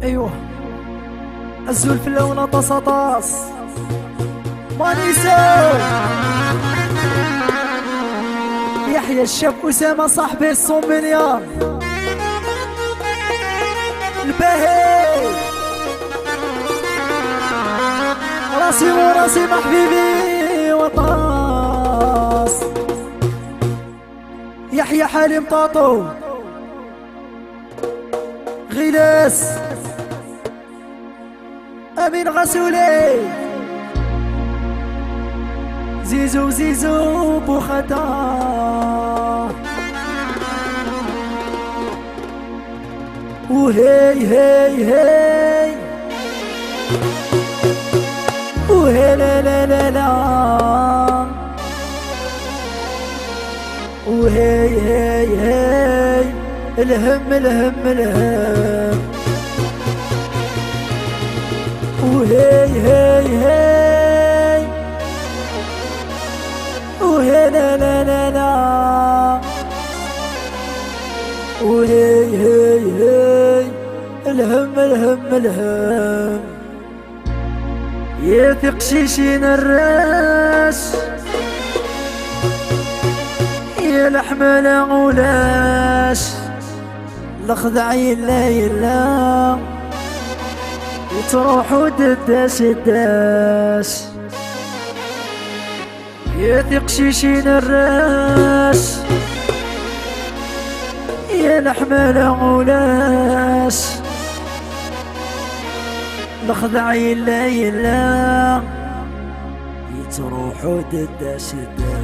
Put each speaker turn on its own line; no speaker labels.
ايوه الزول في اللون طاس مانيسو يحيى الشاب أسامة صاحبي الصومبليان الباهي راسي وراسي محبيبي وطاس يحيى حليم طاطو غلاس أمين غسولي زيزو زيزو بوختا وهي هي هي وهي لا لا لا لا وهي هي هي الهم الهم الهم وهي هي هي وهي لا لا لا لا وهي هي هي الهم الهم الهم يثق شيشين الراش يا الحمل غولاش الخضع يلا يلا تروح ودداش الداش يثق شيشين الراش يا الحمل غولاش الخضع يلا يلا يتروح ودداش الداش